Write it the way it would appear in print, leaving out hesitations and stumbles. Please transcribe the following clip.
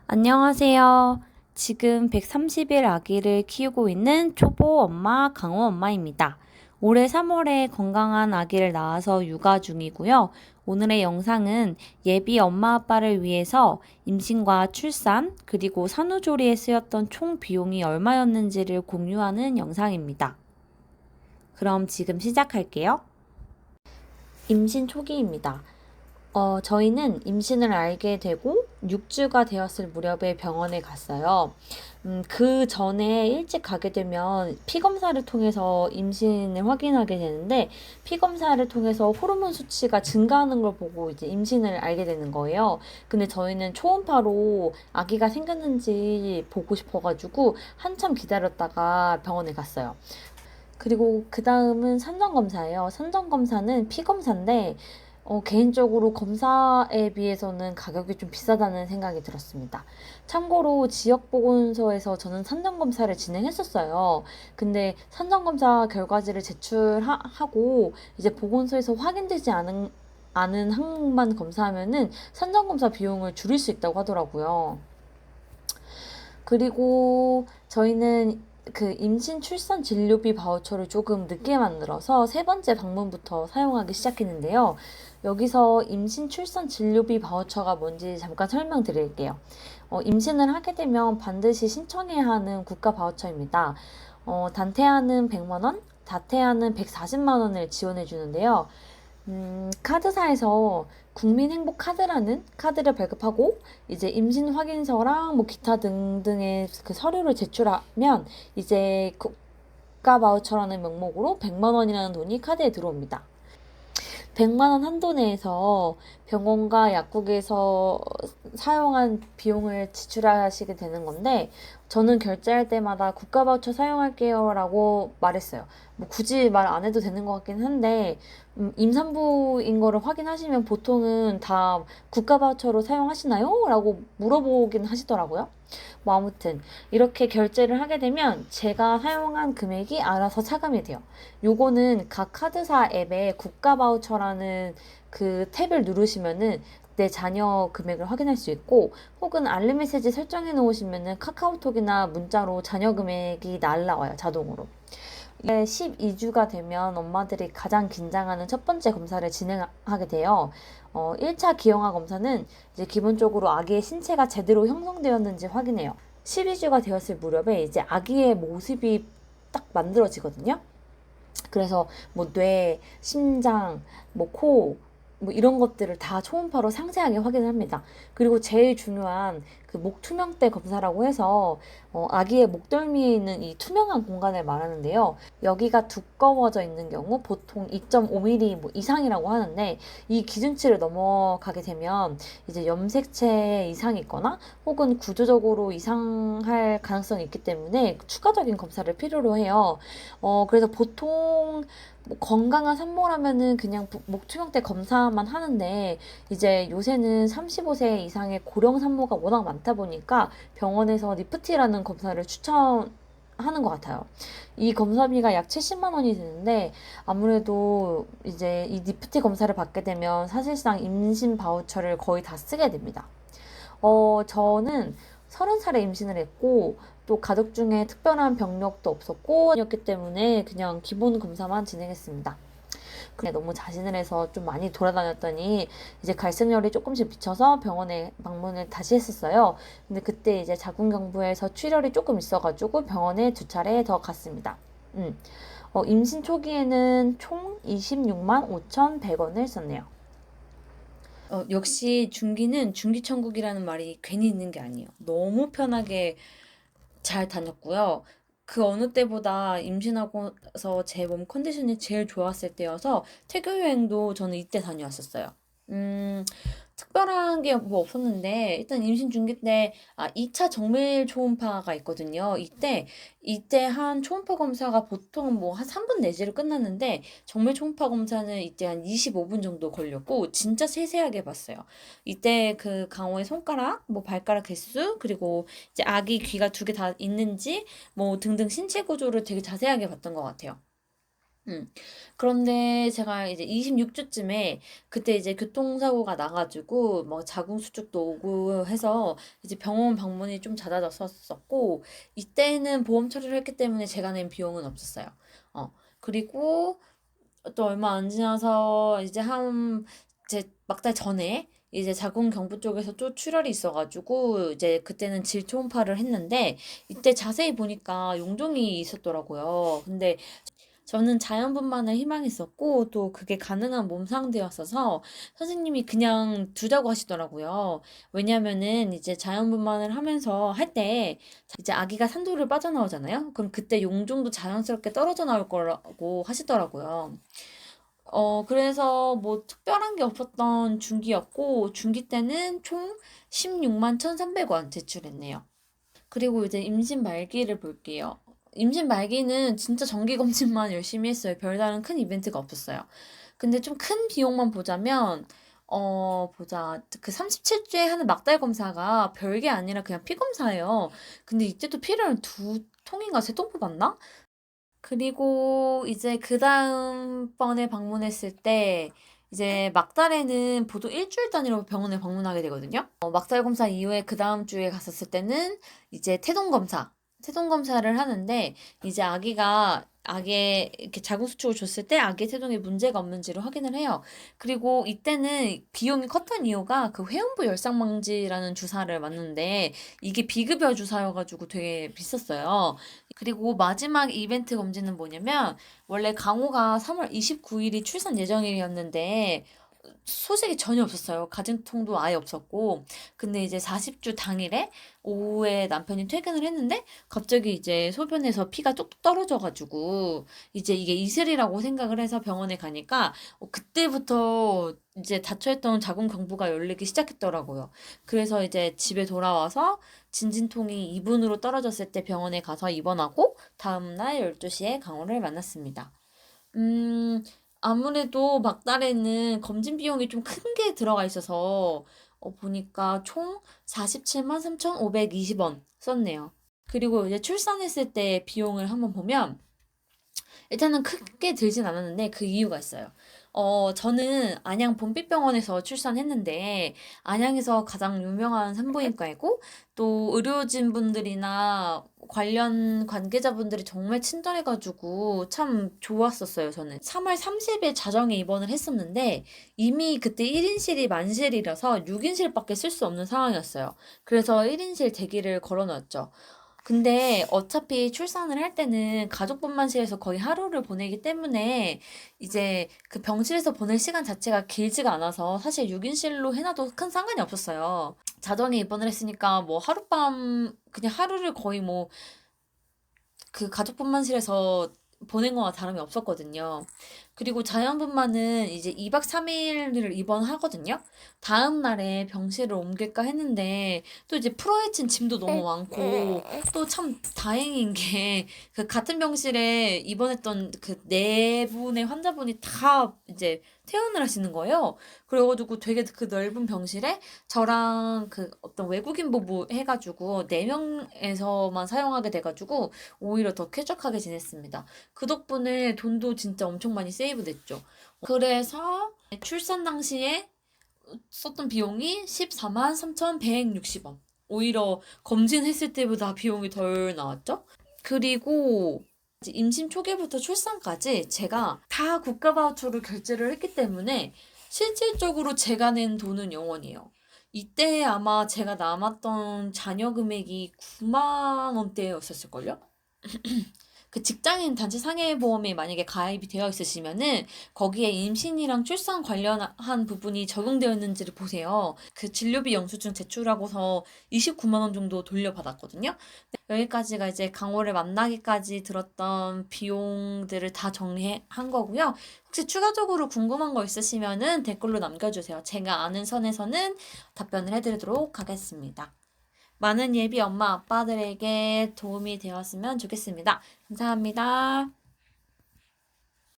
안녕하세요. 지금 130일 아기를 키우고 있는 초보 엄마 강호 엄마입니다. 올해 3월에 건강한 아기를 낳아서 육아 중이고요. 오늘의 영상은 예비 엄마 아빠를 위해서 임신과 출산 그리고 산후조리에 쓰였던 총 비용이 얼마였는지를 공유하는 영상입니다. 그럼 지금 시작할게요. 임신 초기입니다. 저희는 임신을 알게 되고 6주가 되었을 무렵에 병원에 갔어요. 그 전에 일찍 가게 되면 피검사를 통해서 임신을 확인하게 되는데, 피검사를 통해서 호르몬 수치가 증가하는 걸 보고 이제 임신을 알게 되는 거예요. 근데 저희는 초음파로 아기가 생겼는지 보고 싶어가지고 한참 기다렸다가 병원에 갔어요. 그리고 그 다음은 산전검사예요. 산전검사는 피검사인데, 개인적으로 검사에 비해서는 가격이 좀 비싸다는 생각이 들었습니다. 참고로 지역보건소에서 저는 산전검사를 진행했었어요. 근데 산전검사 결과지를 제출하고 이제 보건소에서 확인되지 않은 항목만 검사하면은 산전검사 비용을 줄일 수 있다고 하더라고요. 그리고 저희는 그 임신 출산 진료비 바우처를 조금 늦게 만들어서 세 번째 방문부터 사용하기 시작했는데요. 여기서 임신 출산 진료비 바우처가 뭔지 잠깐 설명드릴게요. 임신을 하게 되면 반드시 신청해야 하는 국가 바우처입니다. 단태아는 100만 원, 다태아는 140만 원을 지원해 주는데요. 카드사에서 국민행복카드라는 카드를 발급하고 이제 임신 확인서랑 뭐 기타 등등의 그 서류를 제출하면 이제 국가 바우처라는 명목으로 100만 원이라는 돈이 카드에 들어옵니다. 100만 원 한도 내에서 병원과 약국에서 사용한 비용을 지출하시게 되는 건데, 저는 결제할 때마다 국가 바우처 사용할게요 라고 말했어요. 뭐 굳이 말 안 해도 되는 것 같긴 한데, 임산부인 거를 확인하시면 보통은 다 국가 바우처로 사용하시나요? 라고 물어보긴 하시더라고요. 뭐 아무튼 이렇게 결제를 하게 되면 제가 사용한 금액이 알아서 차감이 돼요. 요거는 각 카드사 앱에 국가 바우처라는 그 탭을 누르시면은 내 자녀 금액을 확인할 수 있고, 혹은 알림 메시지 설정해 놓으시면은 카카오톡이나 문자로 자녀 금액이 날라와요, 자동으로. 12주가 되면 엄마들이 가장 긴장하는 첫 번째 검사를 진행하게 돼요. 1차 기형아 검사는 이제 기본적으로 아기의 신체가 제대로 형성되었는지 확인해요. 12주가 되었을 무렵에 이제 아기의 모습이 딱 만들어지거든요. 그래서 뭐 뇌, 심장, 뭐 코, 뭐 이런 것들을 다 초음파로 상세하게 확인을 합니다. 그리고 제일 중요한 그 목 투명대 검사라고 해서 아기의 목덜미에 있는 이 투명한 공간을 말하는데요. 여기가 두꺼워져 있는 경우 보통 2.5mm 뭐 이상이라고 하는데, 이 기준치를 넘어가게 되면 이제 염색체 이상이 있거나 혹은 구조적으로 이상할 가능성이 있기 때문에 추가적인 검사를 필요로 해요. 그래서 보통 뭐 건강한 산모라면은 그냥 목투명대 검사만 하는데, 이제 요새는 35세 이상의 고령 산모가 워낙 많다 보니까 병원에서 리프티라는 검사를 추천하는 것 같아요. 이 검사비가 약 70만 원이 드는데, 아무래도 이제 이 리프티 검사를 받게 되면 사실상 임신 바우처를 거의 다 쓰게 됩니다. 저는 30살에 임신을 했고, 또 가족 중에 특별한 병력도 없었고, 였기 때문에 그냥 기본 검사만 진행했습니다. 근데 너무 자신을 해서 좀 많이 돌아다녔더니 이제 갈색열이 조금씩 비쳐서 병원에 방문을 다시 했었어요. 근데 그때 이제 자궁경부에서 출혈이 조금 있어가지고 병원에 2차례 더 갔습니다. 임신 초기에는 총 26만 5,100원을 썼네요. 역시 중기는 중기천국이라는 말이 괜히 있는 게 아니에요. 너무 편하게 잘 다녔고요. 그 어느 때보다 임신하고서 제 몸 컨디션이 제일 좋았을 때여서 태교 여행도 저는 이때 다녀왔었어요. 특별한 게 뭐 없었는데, 일단 임신 중기 때 2차 정밀 초음파가 있거든요. 이때 한 초음파 검사가 보통 뭐 한 3분 내지로 끝났는데, 정밀 초음파 검사는 이때 한 25분 정도 걸렸고 진짜 세세하게 봤어요. 이때 그 강호의 손가락, 뭐 발가락 개수, 그리고 이제 아기 귀가 2개 다 있는지 뭐 등등 신체 구조를 되게 자세하게 봤던 것 같아요. 음. 그런데 제가 이제 26주쯤에 그때 이제 교통사고가 나가지고 뭐 자궁수축도 오고 해서 이제 병원 방문이 좀 잦아졌었고 이때는 보험 처리를 했기 때문에 제가 낸 비용은 없었어요. 그리고 또 얼마 안 지나서 이제 이제 막달 전에 이제 자궁경부 쪽에서 또 출혈이 있어가지고 이제 그때는 질 초음파를 했는데 이때 자세히 보니까 용종이 있었더라고요. 근데 저는 자연분만을 희망했었고 또 그게 가능한 몸 상태였어서 선생님이 그냥 두자고 하시더라고요. 왜냐면은 이제 자연분만을 하면서 할 때 이제 아기가 산도를 빠져나오잖아요. 그럼 그때 용종도 자연스럽게 떨어져 나올 거라고 하시더라고요. 그래서 뭐 특별한 게 없었던 중기였고 중기 때는 총 16만 1,300원 제출했네요. 그리고 이제 임신 말기를 볼게요. 임신 말기는 진짜 정기검진만 열심히 했어요. 별다른 큰 이벤트가 없었어요. 근데 좀 큰 비용만 보자면, 보자. 그 37주에 하는 막달 검사가 별게 아니라 그냥 피 검사예요. 근데 이때도 피를 두 통인가 세 통 뽑았나? 그리고 이제 그 다음번에 방문했을 때, 이제 막달에는 보통 일주일 단위로 병원을 방문하게 되거든요. 막달 검사 이후에 그 다음 주에 갔었을 때는 이제 태동 검사를 하는데 이제 아기의 이렇게 자궁수축을 줬을 때 아기의 태동에 문제가 없는지를 확인을 해요. 그리고 이때는 비용이 컸던 이유가 그 회음부 열상방지라는 주사를 맞는데 이게 비급여 주사여가지고 되게 비쌌어요. 그리고 마지막 이벤트 검진은 뭐냐면 원래 강호가 3월 29일이 출산 예정일이었는데 소식이 전혀 없었어요. 가진통도 아예 없었고. 근데 이제 40주 당일에 오후에 남편이 퇴근을 했는데 갑자기 이제 소변에서 피가 뚝뚝 떨어져가지고 이제 이게 이슬이라고 생각을 해서 병원에 가니까 그때부터 이제 닫혀있던 자궁경부가 열리기 시작했더라고요. 그래서 이제 집에 돌아와서 진진통이 2분으로 떨어졌을 때 병원에 가서 입원하고 다음날 12시에 강호를 만났습니다. 음, 아무래도 막달에는 검진 비용이 좀 큰 게 들어가 있어서 보니까 총 47만 3,520원 썼네요. 그리고 이제 출산했을 때 비용을 한번 보면 일단은 크게 들진 않았는데 그 이유가 있어요. 저는 안양 본빛병원에서 출산했는데 안양에서 가장 유명한 산부인과이고 또 의료진 분들이나 관련 관계자분들이 정말 친절해가지고 참 좋았었어요, 저는. 3월 30일 자정에 입원을 했었는데 이미 그때 1인실이 만실이라서 6인실밖에 쓸 수 없는 상황이었어요. 그래서 1인실 대기를 걸어놨죠. 근데 어차피 출산을 할 때는 가족분만실에서 거의 하루를 보내기 때문에 이제 그 병실에서 보낼 시간 자체가 길지가 않아서 사실 6인실로 해놔도 큰 상관이 없었어요. 자정에 입원을 했으니까 뭐 하룻밤 그냥 하루를 거의 뭐 그 가족분만실에서 보낸 거와 다름이 없었거든요. 그리고 자연분만은 이제 2박 3일을 입원하거든요. 다음 날에 병실을 옮길까 했는데 또 이제 풀어헤친 짐도 너무 많고 또 참 다행인 게 그 같은 병실에 입원했던 그 네 분의 환자분이 다 이제 퇴원을 하시는 거예요. 그래가지고 되게 그 넓은 병실에 저랑 그 어떤 외국인 부부 해가지고 4명에서만 사용하게 돼가지고 오히려 더 쾌적하게 지냈습니다. 그 덕분에 돈도 진짜 엄청 많이 세이브 됐죠. 그래서 출산 당시에 썼던 비용이 14만 3,160원. 오히려 검진했을 때보다 비용이 덜 나왔죠? 그리고 이제 임신 초기부터 출산까지 제가 다 국가 바우처로 결제를 했기 때문에 실질적으로 제가 낸 돈은 0원이에요. 이때 아마 제가 남았던 자녀 금액이 9만 원대였었을걸요? 그 직장인 단체 상해보험에 만약에 가입이 되어 있으시면은 거기에 임신이랑 출산 관련한 부분이 적용되어 있는지를 보세요. 그 진료비 영수증 제출하고서 29만 원 정도 돌려받았거든요. 여기까지가 이제 강호를 만나기까지 들었던 비용들을 다 정리한 거고요. 혹시 추가적으로 궁금한 거 있으시면은 댓글로 남겨주세요. 제가 아는 선에서는 답변을 해드리도록 하겠습니다. 많은 예비 엄마 아빠들에게 도움이 되었으면 좋겠습니다. 감사합니다.